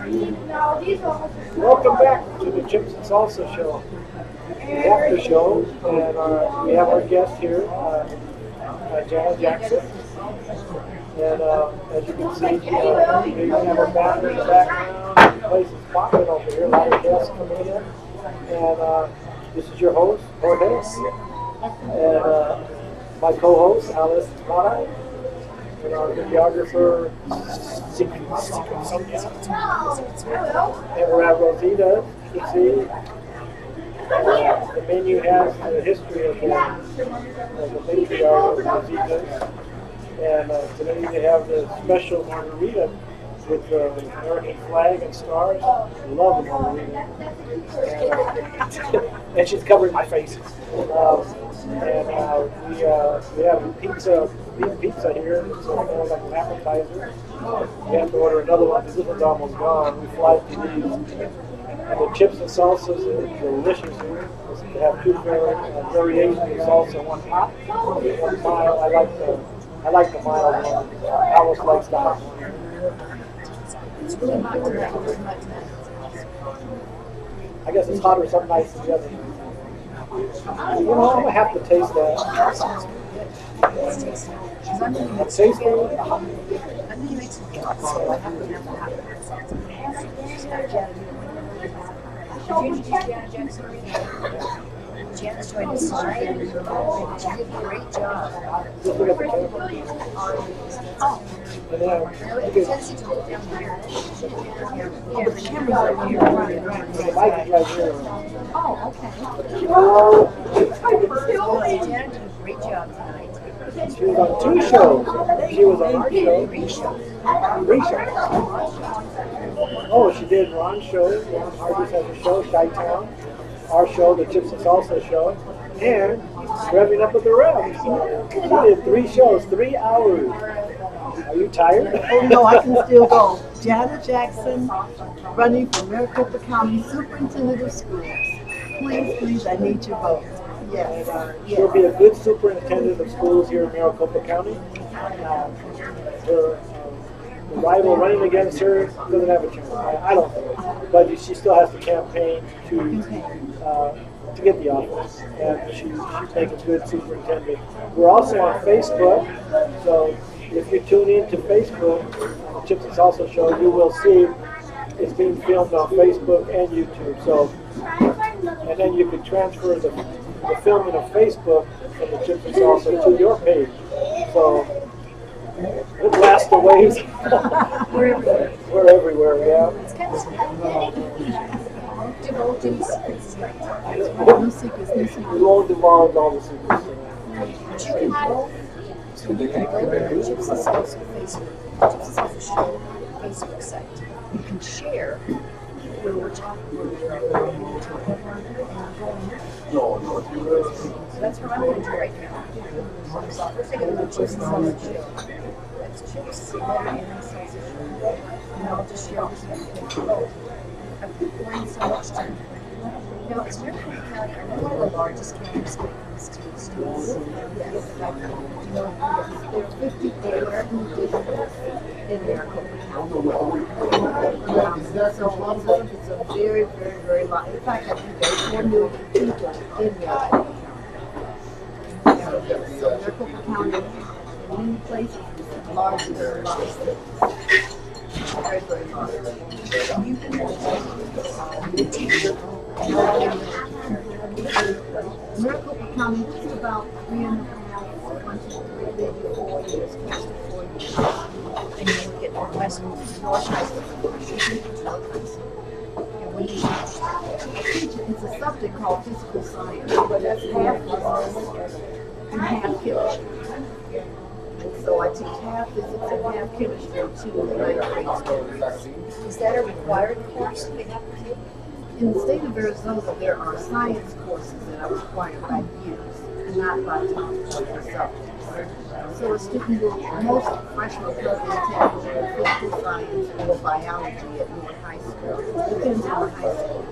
Welcome back to the Chips and Salsa Show, the after show, and we have our guest here, Janet Jackson. And as you can see, we even have our banner in the background. The place is popping over here, a lot of guests coming in. And this is your host, Jorge, and my co-host, Alice Mara, and our videographer, Sonia. And we're at Rosita's. You can see the menu has the history of the matriarch of Rosita's. And today they have the special margarita with the American flag and stars. Love the margarita. And she's covering my face. We have pizza, beef pizza here. So kind of like an appetizer. We have to order another one because this one's almost gone. We fly to these. And the chips and salsas are delicious here. They have two variations of salsa, one hot, one mild. I like the mild one. Alice likes the hot one. It's really hot tonight. It's hot tonight. I guess it's hotter some nights than the other. You know, I'm gonna have to taste that. It's tasty. Because I'm going to make Taste it. I'm going to make some hot, so I have to have the hot sauce. Did you introduce Janet Jackson already? Janet's joined us tonight. She did a great job. Just look at the camera. Oh. And then, It says it's all down here. Yeah, but the camera's right here. the mic is right here. Oh, okay. Janet did a great job tonight. She was on two shows. She was on our show. Three shows. Oh, she did Ron's show. Ron Hardy's has a show, Chi-Town. Our show, the Chips and Salsa show. And Revving Up with the Revs. She did 3 shows, 3 hours. Are you tired? Oh no, I can still go. Janet Jackson, running for Maricopa County Superintendent of Schools. Please, I need your vote. Yes. She'll be a good superintendent of schools here in Maricopa County. Her rival running against her doesn't have a chance. I don't think. But she still has to campaign to get the office. And she'd make a good superintendent. We're also on Facebook. So if you tune in to Facebook, on the Chips and Salsa Show, you will see it's being filmed on Facebook and YouTube. So, and then you can transfer the filming of Facebook from the Chips and Salsa to your page. So it blasts the waves. We're everywhere. We're everywhere, yeah. It's kind of scary. Divulging secrets. No secrets, no secrets. We won't divulge all the secrets. But you can go to the Chips and Salsa Facebook, Chips and Salsa Show Facebook site. You can share where we're talking, So that's what I'm going to do right now. So first I'm going to do Chips and Salsa Show. That's Chips, letter N, and Salsa Show. And I'll just share this with you. I've been pouring so much time. Now, it's Maricopa County, one of the largest counties when it comes to schools. Yes, there are 50 there who did in Maricopa County. So it's a very, very, very lot. In fact, I think there's 4 million people in Maricopa County. So Maricopa County, in many places, is larger than a lot of states. Very, very large. You can the teacher. Maricopa County, just about 3.5, 1, 2, 3, maybe 4 years, close to 4 years. And then we get Northwest North High School. And when you I teach it, it's a subject called physical science, but that's half physics and half chemistry. And so I teach half physics and half chemistry to the 9th grade students. Is that a required course they have to take? In the state of Arizona, there are science courses that are required by years and not by time for subjects. So a student will, most freshmen probably take physical science or biology at North High School. Depends on the high school.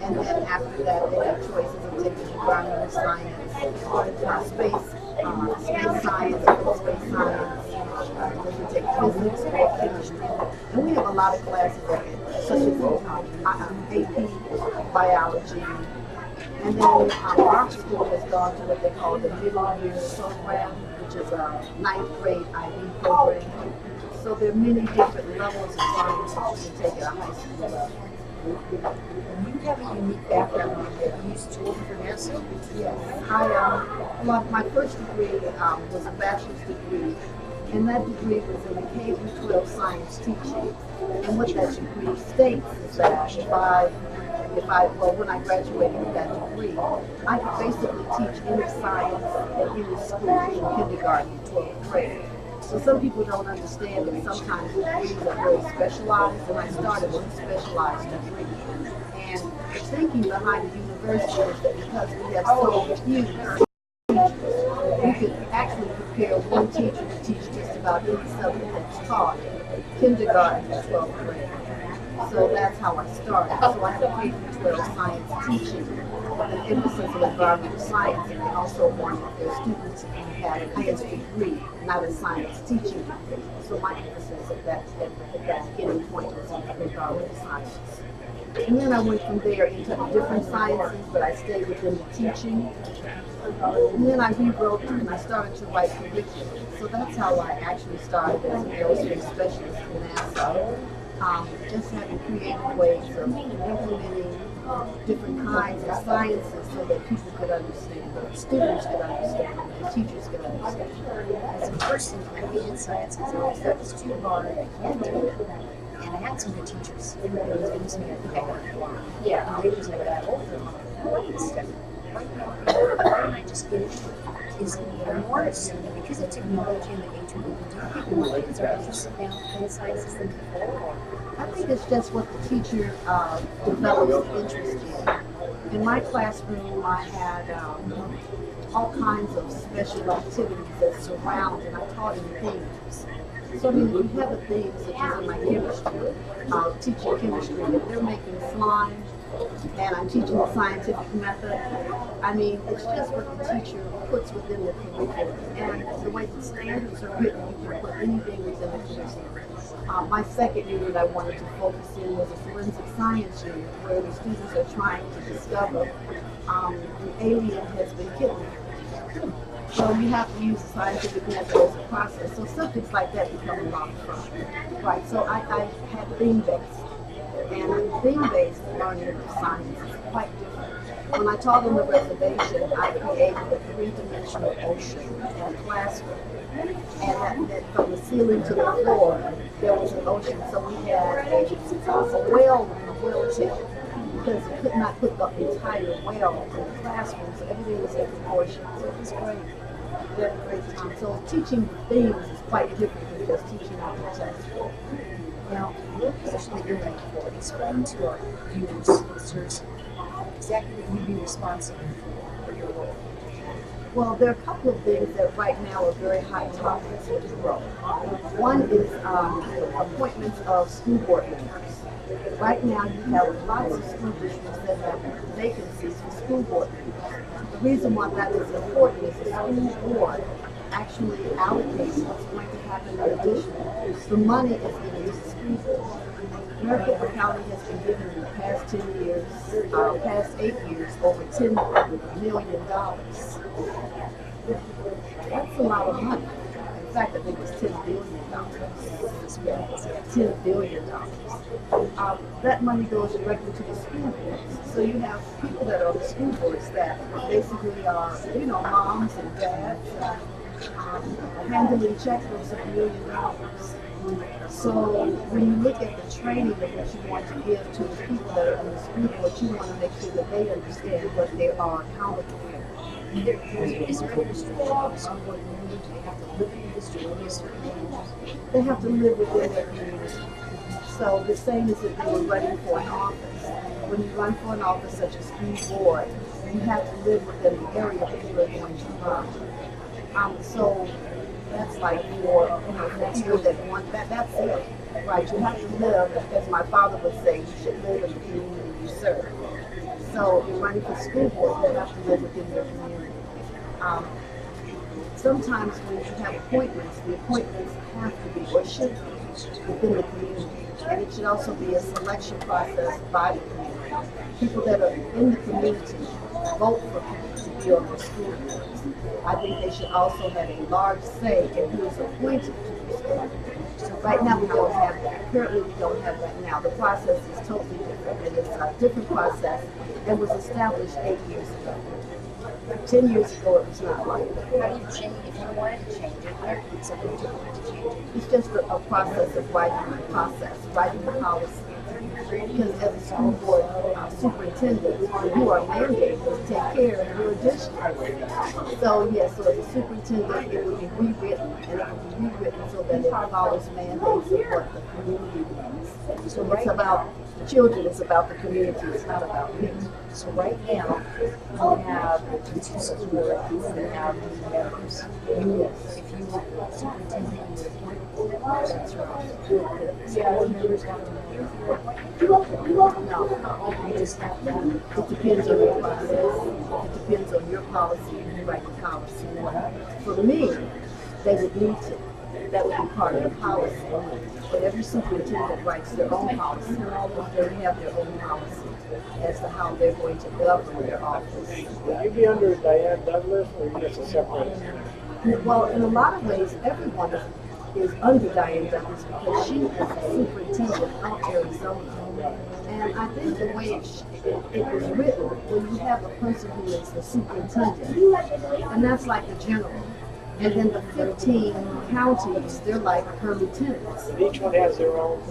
And then after that, they have choices of taking environmental science, space science, space science. They can take physics or chemistry. And we have a lot of classes such as AP biology. And then our school has gone to what they call the middle year program, which is a ninth grade IB program. So there are many different levels of science that you can take at a high school level. You have a unique background that you used to work for NASA. Yes, my first degree was a bachelor's degree, and that degree was in K-12 science teaching. And what that degree states is that when I graduated with that degree, I could basically teach any science at any school from kindergarten to 12th grade. So some people don't understand that sometimes degrees are very specialized, and I started with a specialized degree. And the thinking behind the university is that because we have so few teachers, we could actually prepare one teacher to teach just about any subject that's taught kindergarten to 12th grade. So that's how I started. So I have a K-12 science teaching with an emphasis on environmental science, and they also wanted their students to have a highest degree, not a science teaching degree. So my emphasis at that beginning point was on environmental sciences. And then I went from there into different sciences, but I stayed within the teaching. And then I rewrote and I started to write curriculum. So that's how I actually started as an aerospace specialist in NASA. Just having creative ways of implementing different kinds of sciences so that people could understand, students could understand, and teachers could understand. As a person, I hated science because I always thought it was too hard. I can't do it. And I had some good teachers. It was good to me. I think I learned a lot. Yeah. And later as I got older, what is stuff? Why don't I just get into it? Is it more because of technology and the age of movement? Do you think more kids are interested now in the sciences than before? I think it's just what the teacher develops interest in. In my classroom, I had all kinds of special activities that surround, and I taught in themes. So I mean, if you have a theme, such as in my chemistry, teaching chemistry, if they're making slime, and I'm teaching the scientific method, I mean, it's just what the teacher puts within the curriculum. And the way the standards are written, you can put anything within the curriculum. My second unit I wanted to focus in was a forensic science unit, where the students are trying to discover an alien has been kidnapped. So you have to use the scientific method as a process. So subjects like that become a lot of fun. Right, so I had theme-based. And theme-based learning of science is quite different. When I taught on the reservation, I created a three-dimensional ocean in a classroom. And that from the ceiling to the floor, there was an ocean. So we had a whale tail, because it could not put the entire whale in the classroom, so everything was in proportion. So it was great. We had a great time. So teaching themes is quite different than just teaching on the test. Now, your position that you're running for, explain to our viewers, listeners, exactly what you'd be responsible for your role. Well, there are a couple of things that right now are very hot topics with growth. One is appointments of school board members. Right now, you have lots of school districts that have vacancies for school board members. The reason why that is important is the school board actually allocates what's going to happen in addition. The money is given to the school board. Maricopa County has been given in the past 10 years, past 8 years, over $10 million. That's a lot of money. In fact, I think it's $10 billion. $10 billion. That money goes directly to the school boards. So you have people that are on the school board staff basically are, moms and dads handling checkbooks of $1 million. So when you look at the training that you want to give to the people that are on the school board, you want to make sure that they understand what they are accountable for. Is there any restriction on the school board member? Do they have to live in the district or a certain age? They have to live within their community. So the same as if they were running for an office. When you run for an office such as school board, you have to live within the area that you are going to run. So that's like for people that want that. That's it, right? You have to live, as my father would say, you should live in the community you serve. So in running for school board, you have to live within your community. Sometimes when you have appointments, the appointments have to be or should be within the community. And it should also be a selection process by the community. People that are in the community vote for people to be on the school boards. I think they should also have a large say in who is appointed to the school board. So right now we don't have that. Currently we don't have that now. The process is totally different, and it's a different process and was established 8 years ago. 10 years ago it was not like that. How do you change, if you wanted to change it, where could somebody do to change it? It's just a process of writing the process, writing the policy. Because as a school board superintendent, you are mandated to take care of your district. So yes, so as a superintendent, it would be rewritten, and it would be rewritten so that it follows mandates of what the community needs. So it's about children, it's about the community, it's not about me. So right now, you have two schools that have members. Yes. If you were superintendent, you would appoint members. That's right. The school members have to be No, You just have that. it depends on your process. It depends on your policy and you write the policy. For me, they would need to. That would be part of the policy. But every superintendent writes their own policy. They have their own policy as to how they're going to govern their office. Would you be under Diane Douglas or you just a separate? Well, in a lot of ways, everyone is under Diane Douglas because she is the superintendent of Arizona. And I think the way it was written, when you have a person who is the superintendent, and that's like the general, and then the 15 counties, they're like her lieutenants. And each one has their own.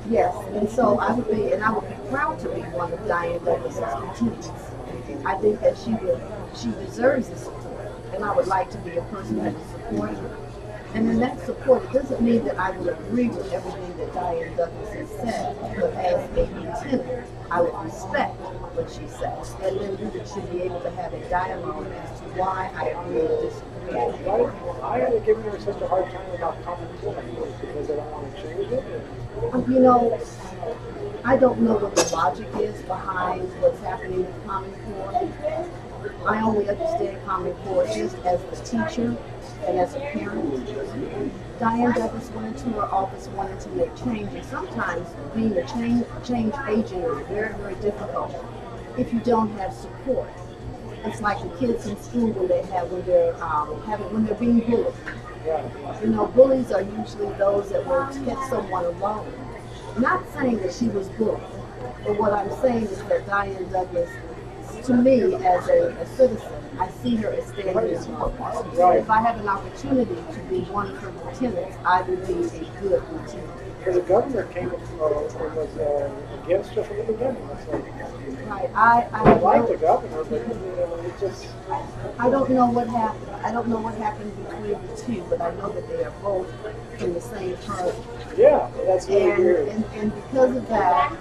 Yes, and so I would be proud to be one of Diane Douglas's lieutenants. I think that she deserves the support, and I would like to be a person that will support her. And in that support, it doesn't mean that I will agree with everything that Diane Douglas has said, but as a lieutenant, I would respect what she says. And then we should be able to have a dialogue as to why I agree or disagree. Why are they giving her such a hard time about Common Core? Because they don't want to change it? You know, I don't know what the logic is behind what's happening with Common Core. I only understand Common Core just as the teacher and as a parent. Diane Douglas went into her office wanting to make change, and sometimes being a change agent is very, very difficult if you don't have support. It's like the kids in school when they're being bullied. You know, bullies are usually those that will catch someone alone. Not saying that she was bullied, but what I'm saying is that Diane Douglas, to me, as a citizen, I see her as standing in office. If I have an opportunity to be one of her lieutenants, I would be a good lieutenant. Because the governor came and was against her from the beginning. It's like, Right. I like the governor, but it just. I don't know what happened. I don't know what happened between the two, but I know that they are both from the same party. Yeah, that's really weird. And because of that,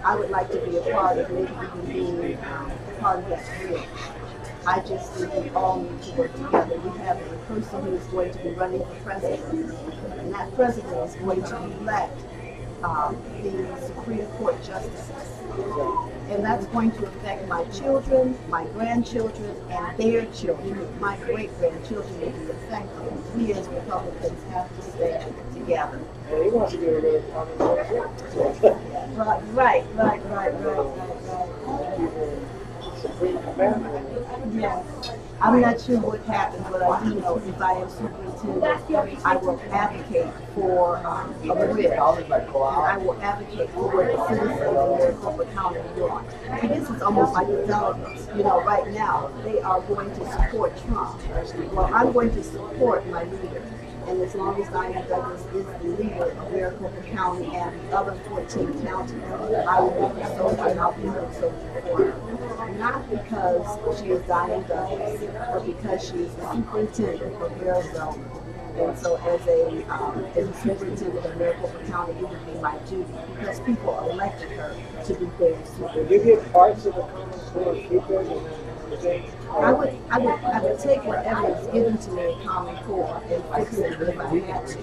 I would like to be a part of maybe even being part of that group. I just think we all need to work together. We have a person who is going to be running for president, and that president is going to elect the Supreme Court justices. And that's going to affect my children, my grandchildren, and their children. My great-grandchildren will be affected. We as Republicans have to stay together. And he wants to get rid of Common Core. Right. Supreme Commander. Yes. I'm not sure what happens, but I do know if I am superintendent, I will advocate for a bridge. And I will advocate for what the citizens in Maricopa County want. And this is almost like the delegates. You know, right now, they are going to support Trump. Well, I'm going to support my leader. And as long as Diane Douglas is the leader of Maricopa County and the other 14 counties, I will be so and I'll be so for her. Not because she is Diane Douglas, but because she is the superintendent of Arizona. And so as a superintendent of Maricopa County, it would be my duty because people elected her to be their Would superintendent. you get parts of the Common Core and keep it and then I would take whatever is given to me in Common Core and fix it if I had to.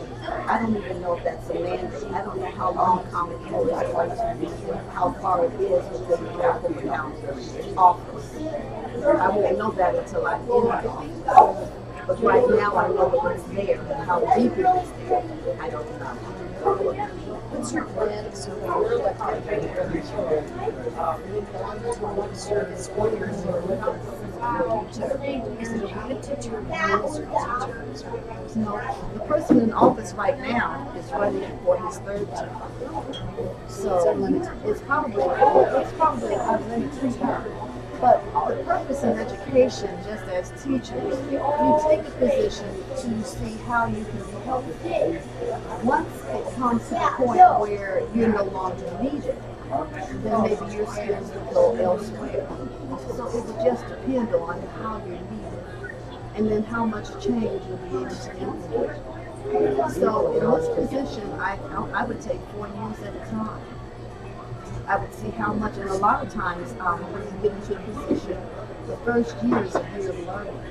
I don't even know if that's a mandate. I don't know how long Common Core is going to be, how far it is within the Maricopa County office. I won't know that until I'm in the office. But right now I know that it's there, and how deep it is there, I don't know. What's your plan? So when you're elected, service 1 year, is it a good teacher? Is it a teacher? No, the person in office right now is running for his third term. So it's probably unlimited term. But the purpose in education, just as teachers, you take a position to see how you can be helpful. Once it comes to the point where you're no longer needed, then maybe your skills will go elsewhere. So it would just depend on how you're needed and then how much change you'll be able to implement. So in this position, I would take 4 years at a time. I would see how much, and a lot of times when you get into a position, the first year is a year of learning.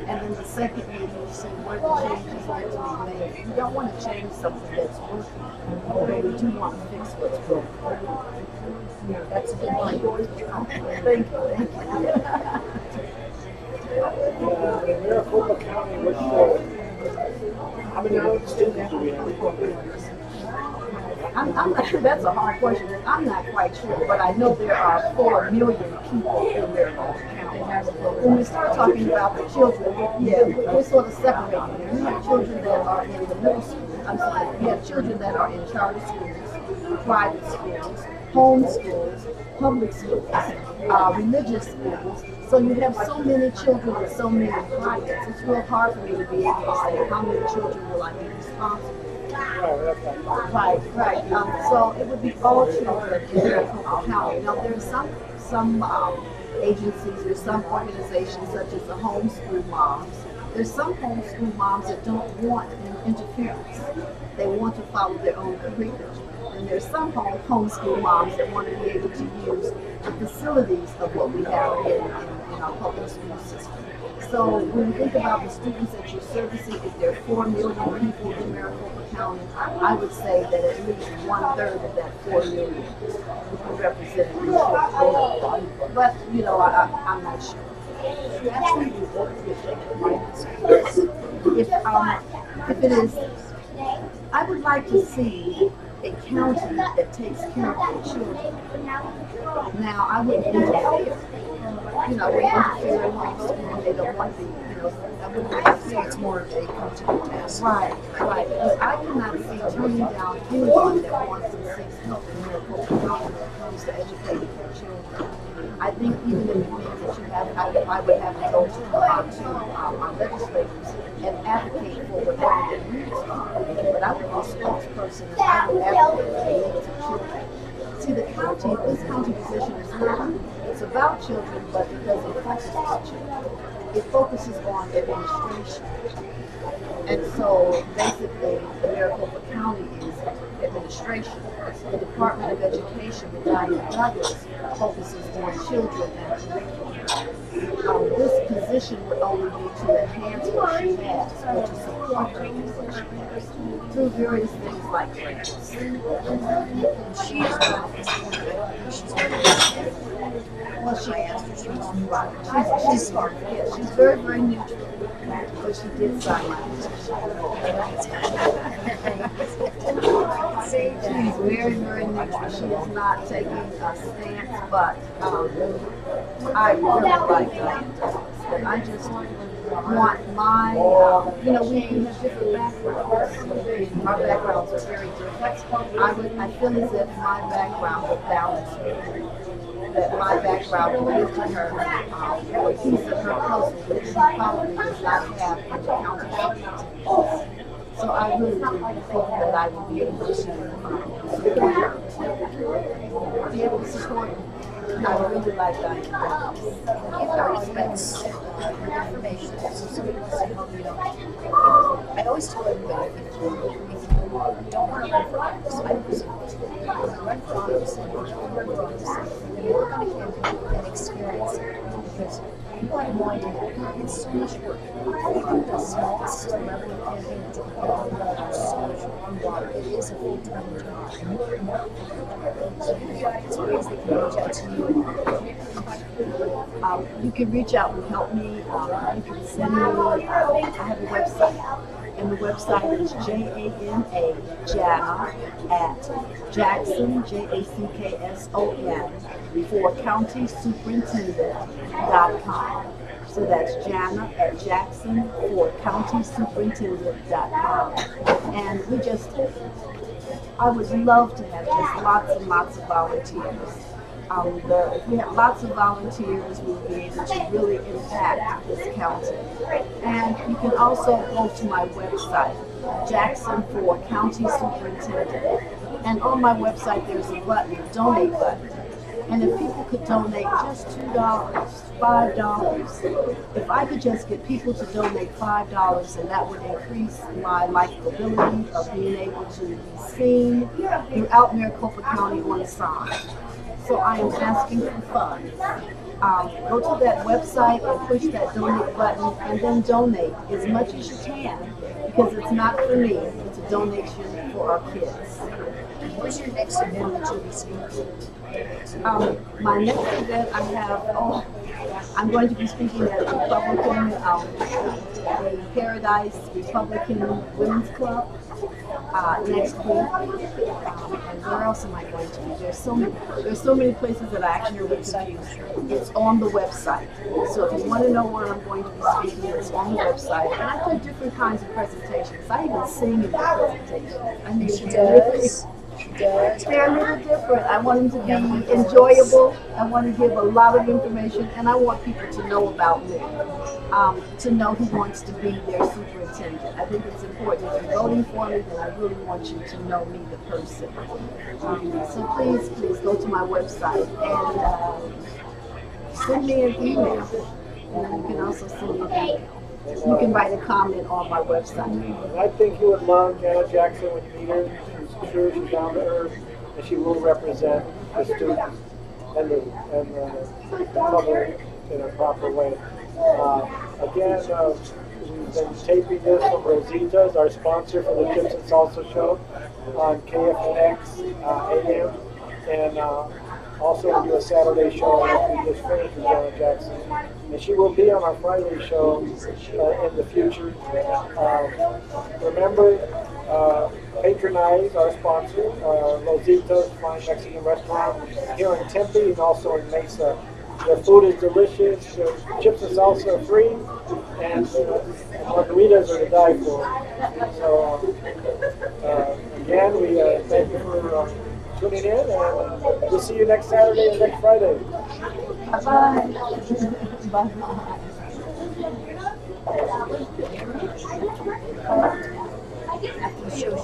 And then the second year you see where the changes need to be made. You don't want to change something that's working, but we do want to fix what's broken. That's a good line. Thank you. In Maricopa County, how many students do we have? I'm not sure, that's a hard question. I'm not quite sure, but I know there are 4 million people in Maricopa County. When we start talking about the children, we're sort of separating them. We have children that are in the middle school. I'm sorry, we have children that are in charter schools, private schools, home schools, public schools, religious schools. So you have so many children with so many privates. It's real hard for me to be able to say how many children will I be responsible for. Right. So it would be all children in Maricopa County. Now there's some agencies, there's some organizations such as the homeschool moms. There's some homeschool moms that don't want interference. They want to follow their own curriculum. And there's some homeschool moms that want to be able to use the facilities of what we have in our public school system. So when you think about the students that you're servicing, if there are 4 million people in Maricopa County, I would say that at least 1/3 of that 4 million would be represented in children. But, I'm not sure. If it is, I would like to see a county that takes care of their children. Now, I wouldn't interfere. We interfere in homeschool when they don't want to be, I wouldn't interfere. It's more of a coaching task. Right. Because I cannot see turning down anyone that wants to seek help in Maricopa County when it comes to educating their children. I think even if it means that I would have to go to our legislators and advocate for whatever their needs are. But I would be a spokesperson and I would advocate for the needs of children. See, this county position is not, it's about children, but because it focuses on children, it focuses on administration. And so basically, the Maricopa County is administration. The Department of Education with Diane Douglas focuses on children and curriculum. This position would only be to enhance what she has, or to support her in what she has, through various things like grants. She is not Well, she asked her, she's smart. Yeah, she's very, very neutral. But she did sign my petition. She's very, very neutral. She is not taking a stance, but I really like Diane Douglas. And I just want my, we have different backgrounds. Our backgrounds are very different. I feel as if my background would balance her. That my background would give to her a piece of her puzzle that she probably does not have in the county government. So I really do think that I will be able to support her. Be able to support her. I really like that. Give our respects for information so somebody wants to help you out. I always tell everybody if you don't want to run for office, I run for office and you don't run for office, you work on a campaign and experience it. Because you have no idea. It's so much work. Even the smallest level of campaign, it's so much work. on water. It is a full-time job. So the audience ways they can reach out to you. You can reach out and help me. You can send me. I have a website, and the website is Jana at Jackson Jackson for countysuperintendent.com. So that's Jana at Jackson for countysuperintendent.com. And I would love to have just lots and lots of volunteers. If we have lots of volunteers, we'll be able to really impact this county. And you can also go to my website, Jackson for County Superintendent. And on my website, there's a button, donate button. And if people could donate just $2, $5, if I could just get people to donate $5, and that would increase my likability of being able to be seen throughout Maricopa County on a sign. So I am asking for funds. Go to that website and push that donate button, and then donate as much as you can, because it's not for me, it's a donation for our kids. Where's your next event that you'll be speaking? My next event I'm going to be speaking at the Paradise Republican Women's Club next week. And where else am I going to be? There's so many places that I actually really confused. It's on the website. So if you want to know where I'm going to be speaking, it's on the website. And I do different kinds of presentations. I even sing in the presentations. I mean, She does. She does. they're a little different. I want them to be enjoyable. I want to give a lot of information, and I want people to know about me, to know who wants to be their superintendent. I think it's important. If you're voting for me, then I really want you to know me, the person. So please go to my website and send me an email. And you can also send me an email. You can write a comment on my website. I think you would love Janet Jackson when you meet her. She's true, she's down to earth, and she will represent the students and the public in a proper way. Again, we've been taping this from Rosita's, our sponsor for the Chips and Salsa show on KFNX AM, and also we do a Saturday show that we just finished with Janet Jackson. And she will be on our Friday show in the future. Remember, patronize our sponsor, Rosita's Fine Mexican Restaurant here in Tempe and also in Mesa. Their food is delicious, their chips and salsa are free, and margaritas are to die for. So, again, we thank you for tuning in, and we'll see you next Saturday and next Friday. Bye. Bye. After the show.